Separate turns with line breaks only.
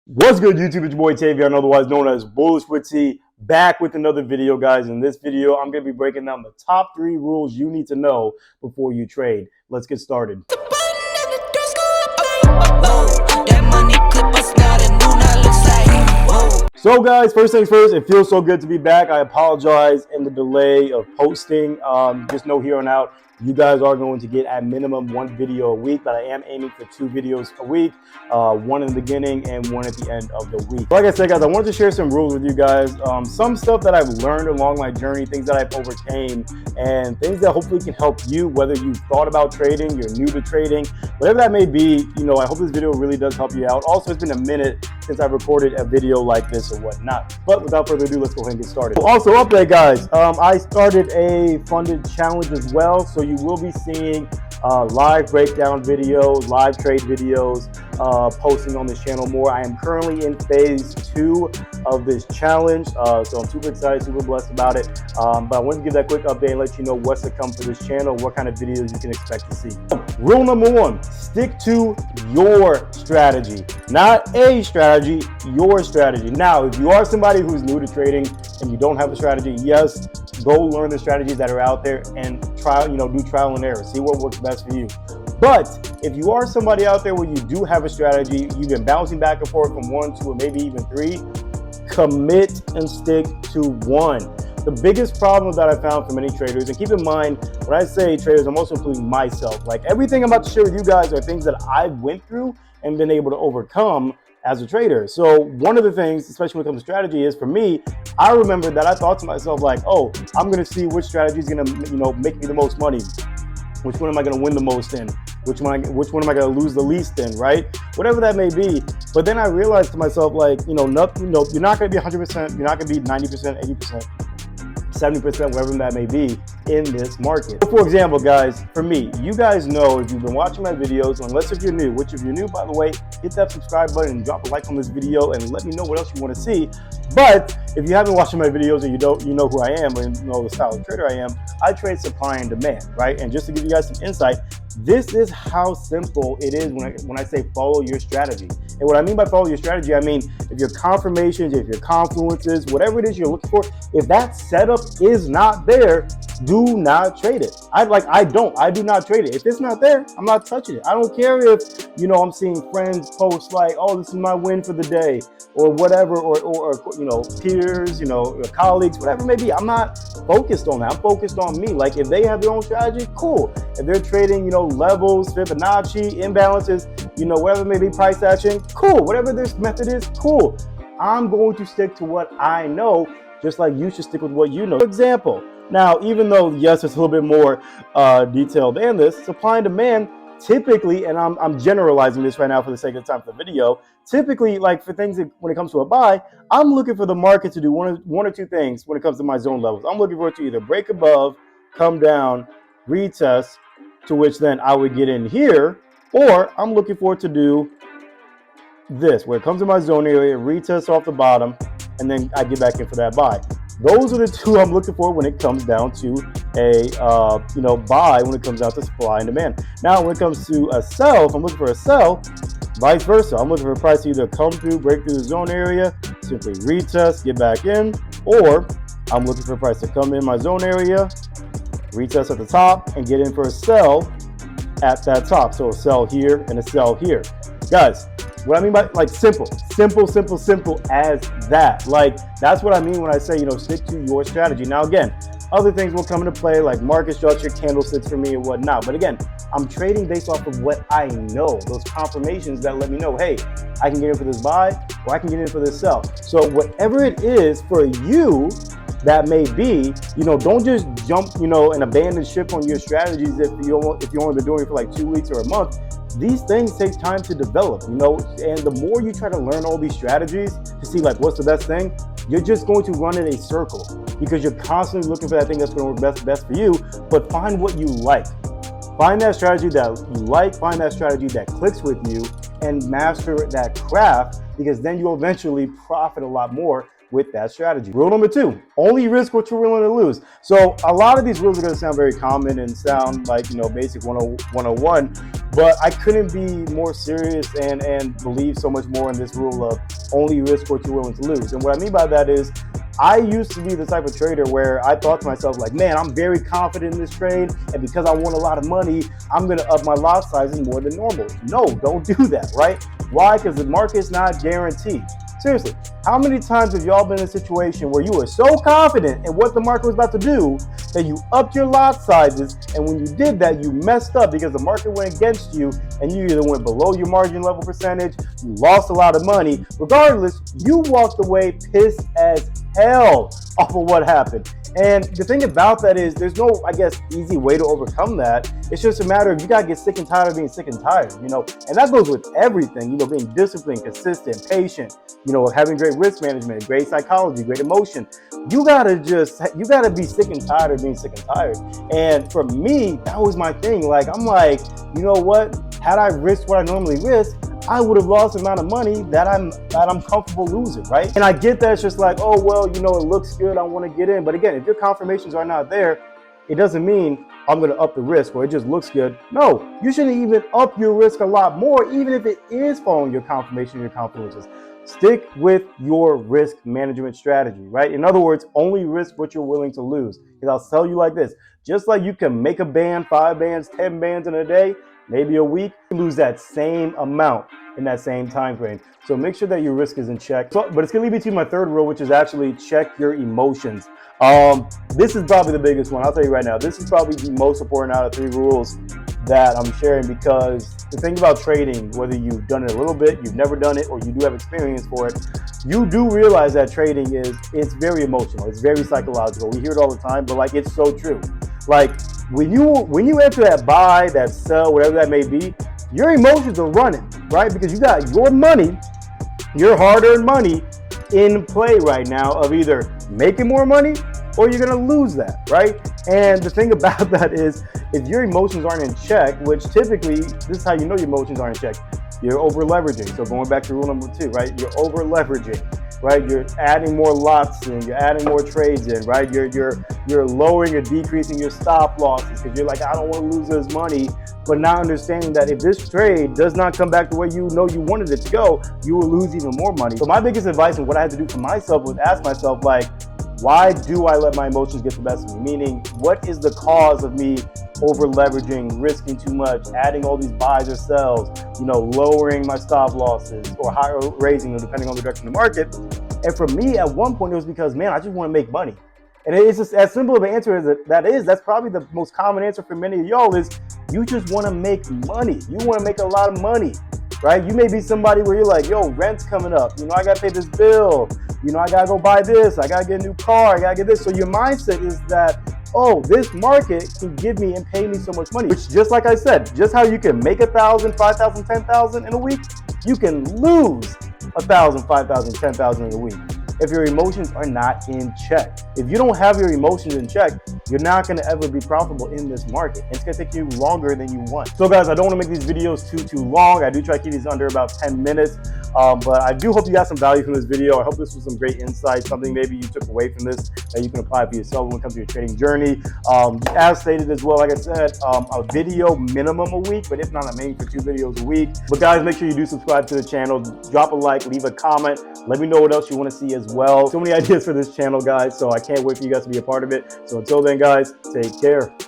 What's good, YouTube? It's your boy Tavion, otherwise known as Bullish with T, back with another video, guys. In this video, I'm going to be breaking down the top 3 rules you need to know before you trade. Let's get started. So guys, first things first, it feels so good to be back. I apologize in the delay of posting. Just know here on out, you guys are going to get at minimum 1 video a week, but I am aiming for 2 videos a week, 1 in the beginning and 1 at the end of the week. Like I said, guys, I wanted to share some rules with you guys, some stuff that I've learned along my journey, things that I've overcame, and things that hopefully can help you, whether you've thought about trading, you're new to trading, whatever that may be. I hope this video really does help you out. Also, it's been a minute since I've recorded a video like this or whatnot. But without further ado, let's go ahead and get started. Also, update, guys. I started a funded challenge as well, so you will be seeing live breakdown videos, live trade videos, posting on this channel more. I am currently in phase 2 of this challenge, so I'm super excited, super blessed about it. But I wanted to give that quick update and let you know what's to come for this channel, what kind of videos you can expect to see. Rule number 1, stick to your strategy. Not a strategy, your strategy. Now, if you are somebody who's new to trading and you don't have a strategy, yes, go learn the strategies that are out there and try, do trial and error, see what works best for you. But if you are somebody out there where you do have a strategy, you've been bouncing back and forth from 1, 2, or maybe even 3, commit and stick to 1. The biggest problem that I found for many traders, and keep in mind, when I say traders, I'm also including myself. Like, everything I'm about to share with you guys are things that I went through and been able to overcome as a trader. So one of the things, especially when it comes to strategy, is for me, I remember that I thought to myself, like, oh, I'm going to see which strategy is going to, make me the most money. Which one am I going to win the most in? Which one am I going to lose the least in, right? Whatever that may be. But then I realized to myself, like, you're not going to be 100%, you're not going to be 90%, 80%. 70%, whatever that may be in this market. For example, guys, for me, you guys know, if you've been watching my videos, unless if you're new, which if you're new, by the way, hit that subscribe button and drop a like on this video and let me know what else you want to see. But if you haven't watched my videos and you know who I am and you know the style of trader I am, I trade supply and demand, right? And just to give you guys some insight, this is how simple it is when I say follow your strategy. And what I mean by follow your strategy, I mean, if your confirmations, if your confluences, whatever it is you're looking for, if that setup is not there, do not trade it. I do not trade it. If it's not there, I'm not touching it. I don't care if, I'm seeing friends post like, oh, this is my win for the day or whatever, or peers, colleagues, whatever it may be. I'm not focused on that. I'm focused on me. Like, if they have their own strategy, cool. If they're trading, levels, Fibonacci, imbalances, whatever it may be, price action, cool. Whatever this method is, cool. I'm going to stick to what I know, just like you should stick with what you know. For example, now, even though, yes, it's a little bit more detailed than this, supply and demand, typically, and I'm generalizing this right now for the sake of time for the video, typically, like for things that, when it comes to a buy, I'm looking for the market to do one or two things when it comes to my zone levels. I'm looking for it to either break above, come down, retest, to which then I would get in here, or I'm looking for it to do this, where it comes to my zone area, retest off the bottom, and then I get back in for that buy. Those are the 2 I'm looking for when it comes down to a buy, when it comes down to supply and demand. Now, when it comes to a sell, if I'm looking for a sell, vice versa. I'm looking for a price to either come through, break through the zone area, simply retest, get back in, or I'm looking for a price to come in my zone area, retest at the top, and get in for a sell at that top. So a sell here and a sell here. Guys, what I mean by, like, simple as that. Like, that's what I mean when I say, stick to your strategy. Now, again, other things will come into play, like market structure, candlesticks for me and whatnot. But again, I'm trading based off of what I know, those confirmations that let me know, hey, I can get in for this buy or I can get in for this sell. So whatever it is for you that may be, don't just jump, and abandon ship on your strategies if you only been doing it for like 2 weeks or a month. These things take time to develop, and the more you try to learn all these strategies to see like what's the best thing, you're just going to run in a circle because you're constantly looking for that thing that's going to work best for you. But find what you like. Find that strategy that you like, find that strategy that clicks with you, and master that craft, because then you'll eventually profit a lot more with that strategy. Rule number 2, only risk what you're willing to lose. So a lot of these rules are going to sound very common and sound like, basic 101, but I couldn't be more serious and believe so much more in this rule of only risk what you're willing to lose. And what I mean by that is, I used to be the type of trader where I thought to myself, like, man, I'm very confident in this trade, and because I want a lot of money, I'm going to up my lot sizes more than normal. No, don't do that, right? Why? Because the market's not guaranteed. Seriously, how many times have y'all been in a situation where you were so confident in what the market was about to do that you upped your lot sizes, and when you did that, you messed up because the market went against you, and you either went below your margin level percentage, you lost a lot of money. Regardless, you walked away pissed as hell off of what happened. And the thing about that is there's no, I guess, easy way to overcome that. It's just a matter of you gotta get sick and tired of being sick and tired, and that goes with everything, being disciplined, consistent, patient, having great risk management, great psychology, great emotion. You gotta be sick and tired of being sick and tired. And for me, that was my thing. Like, I'm like, you know what? Had I risked what I normally risk, I would have lost the amount of money that I'm comfortable losing, right? And I get that it's just like, oh, well, it looks good, I want to get in. But again, if your confirmations are not there, it doesn't mean I'm going to up the risk or it just looks good. No, you shouldn't even up your risk a lot more, even if it is following your confirmation, your confluences. Stick with your risk management strategy, right? In other words, only risk what you're willing to lose. Because I'll tell you like this, just like you can make a band, 5 bands, 10 bands in a day, maybe a week, you lose that same amount in that same time frame. So make sure that your risk is in check. But it's gonna lead me to my third rule, which is actually check your emotions. This is probably the biggest one. I'll tell you right now, this is probably the most important out of 3 rules that I'm sharing, because the thing about trading, whether you've done it a little bit, you've never done it, or you do have experience for it, you do realize that trading it's very emotional. It's very psychological. We hear it all the time, but it's so true. Like when you enter that buy, that sell, whatever that may be, your emotions are running, right? Because you got your money, your hard-earned money in play right now of either making more money or you're gonna lose that, right? And the thing about that is, if your emotions aren't in check, which typically, this is how you know your emotions aren't in check, you're over leveraging. So going back to rule number 2, right? You're over leveraging, right? You're adding more lots in, you're adding more trades in, right? You're lowering or decreasing your stop losses because you're like, I don't want to lose this money, but not understanding that if this trade does not come back the way you know you wanted it to go, you will lose even more money. So my biggest advice and what I had to do for myself was ask myself, like, why do I let my emotions get the best of me? Meaning, what is the cause of me over leveraging, risking too much, adding all these buys or sells, lowering my stop losses or raising them depending on the direction of the market? And for me, at one point, it was because, man, I just want to make money. And it's just as simple of an answer as that is. That's probably the most common answer for many of y'all is you just want to make money. You want to make a lot of money, right? You may be somebody where you're like, yo, rent's coming up. I got to pay this bill. I got to go buy this. I got to get a new car. I got to get this. So your mindset is that, oh, this market can give me and pay me so much money. Which, just like I said, just how you can make 1,000, 5,000, 10,000 in a week, you can lose 1,000, 5,000, 10,000 in a week if your emotions are not in check. If you don't have your emotions in check, you're not going to ever be profitable in this market. And it's going to take you longer than you want. So guys, I don't want to make these videos too long. I do try to keep these under about 10 minutes. But I do hope you got some value from this video. I hope this was some great insight, something maybe you took away from this that you can apply for yourself when it comes to your trading journey. As stated as well, like I said, a video minimum a week, but if not, I'm aiming for 2 videos a week. But guys, make sure you do subscribe to the channel, drop a like, leave a comment, let me know what else you want to see as well. So many ideas for this channel, guys, so I can't wait for you guys to be a part of it. So until then, guys, take care.